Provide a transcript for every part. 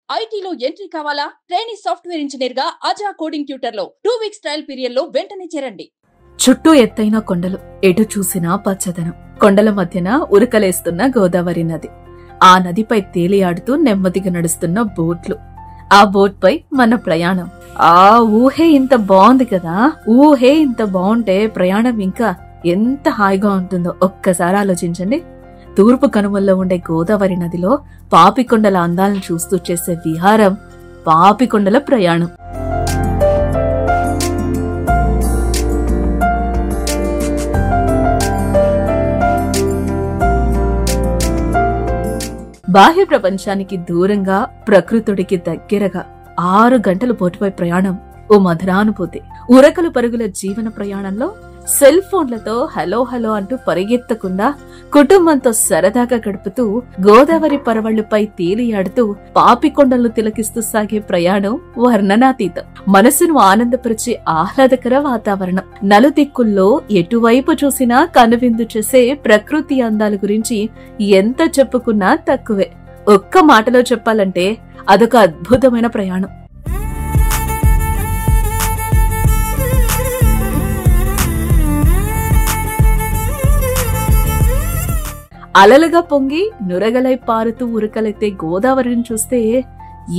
ఐటీలో ఎంట్రీ కావాలా? Trainee software engineer గా అజా కోడింగ్ ట్యూటర్ లో 2 వీక్స్ ట్రయల్ పీరియడ్ లో వెంటనే చేరండి. చుట్టూ ఎత్తైన కొండలు, ఎటు చూసినా పచ్చదనం. కొండల మధ్యన ఉరకలేస్తున్న గోదావరి నది. ఆ నదిపై తేలియాడుతూ నెమ్మదిగా నడుస్తున్న బోట్లు. ఆ బోట్ పై మన ప్రయాణం. ఆ ఊహే ఇంత బాగుంది కదా. ఊహే ఇంత బాగుంటే ప్రయాణం ఇంకా ఎంత హాయిగా ఉంటుందో ఒక్కసారి ఆలోచించండి. తూర్పు కనుమల్లో ఉండే గోదావరి నదిలో పాపికొండల అందాలను చూస్తూ చేసే విహారం పాపికొండల ప్రయాణం. బాహ్య ప్రపంచానికి దూరంగా, ప్రకృతుడికి దగ్గరగా 6 గంటలు బోటుపై ప్రయాణం ఓ మధురానుభూతి. ఉరకలు పరుగుల జీవన ప్రయాణంలో సెల్ ఫోన్లతో హలో హలో అంటూ పరిగెత్తకుండా కుటుంబంతో సరదాగా గడుపుతూ గోదావరి పరవళ్లుపై తేలియాడుతూ పాపికొండలు తిలకిస్తూ సాగే ప్రయాణం వర్ణనాతీతం. మనసును ఆనందపరిచే ఆహ్లాదకర వాతావరణం. నలుదిక్కుల్లో ఎటువైపు చూసినా కనువిందు చేసే ప్రకృతి అందాల గురించి ఎంత చెప్పుకున్నా తక్కువే. ఒక్క మాటలో చెప్పాలంటే అదొక అద్భుతమైన ప్రయాణం. అలలుగా పొంగి నురగలై పారుతూ ఉరకలెత్తే గోదావరిని చూస్తే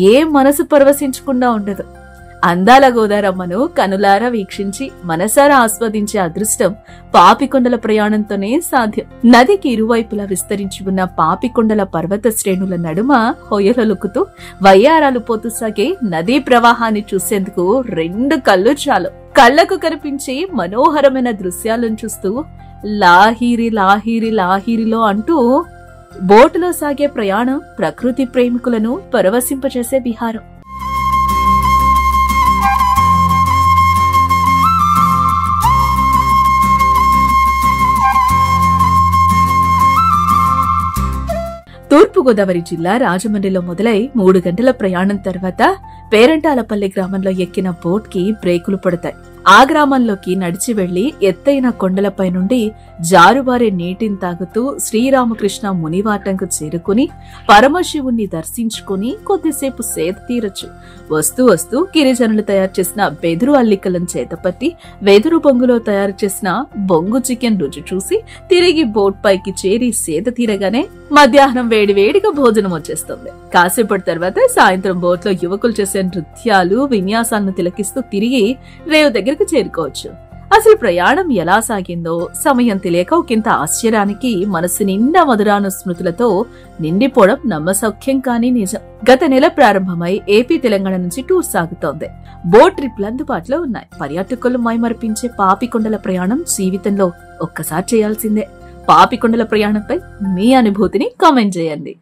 ఏ మనసు పరవశించకుండా ఉండదు. అందాల గోదారమ్మను కనులారా వీక్షించి మనసారా ఆస్వాదించే అదృష్టం పాపికొండల ప్రయాణంతోనే సాధ్యం. నదికి ఇరువైపులా విస్తరించి ఉన్న పాపికొండల పర్వత శ్రేణుల నడుమ హొయలొలుకుతూ వయ్యారాలు పోతూ సాగే నదీ ప్రవాహాన్ని చూసేందుకు 2 కళ్ళు చాలు. కళ్లకు కనిపించే మనోహరమైన దృశ్యాలను చూస్తూ లాహిరి లాహిరి లాహిరిలో అంటూ బోటులో సాగే ప్రయాణం ప్రకృతి ప్రేమికులను పరవశింపచేసే విహారం. తూర్పుగోదావరి జిల్లా రాజమండ్రిలో మొదలై 3 గంటల ప్రయాణం తర్వాత పేరంటాలపల్లి గ్రామంలో ఎక్కిన బోట్ కి బ్రేకులు పడతాయి. ఆ గ్రామంలోకి నడిచి వెళ్లి ఎత్తైన కొండలపై నుండి జారువారే నీటిని తాగుతూ శ్రీరామకృష్ణ మునివాటంకు చేరుకుని పరమశివుణ్ణి దర్శించుకుని కొద్దిసేపు సేద తీరొచ్చు. వస్తూ వస్తూ గిరిజనులు తయారు చేసిన బెదురు అల్లికలను చేతపట్టి వెదురు బొంగులో తయారు చేసిన బొంగు చికెన్ రుచి చూసి తిరిగి బోట్ పైకి చేరి సేద తీరగానే మధ్యాహ్నం వేడివేడిగా భోజనం వచ్చేస్తుంది. కాసేపటి తర్వాత సాయంత్రం బోట్ లో యువకులు చేసే నృత్యాలు, విన్యాసాలను తిలకిస్తూ తిరిగి రేవు దగ్గరకు చేరుకోవచ్చు. అసలు ప్రయాణం ఎలా సాగిందో సమయం తెలియక ఒకంత ఆశ్చర్యానికి మనసు నిండా మధురాను స్మృతులతో నిండిపోవడం నమ్మసౌఖ్యం కానీ నిజం. గత నెల ప్రారంభమై ఏపీ, తెలంగాణ నుంచి టూర్ సాగుతోంది. బోట్ ట్రిప్లు అందుబాటులో ఉన్నాయి. పర్యాటకులు మైమరిపించే పాపికొండల ప్రయాణం జీవితంలో ఒక్కసారి చేయాల్సిందే. పాపికొండల ప్రయాణంపై మీ అనుభూతిని కామెంట్ చేయండి.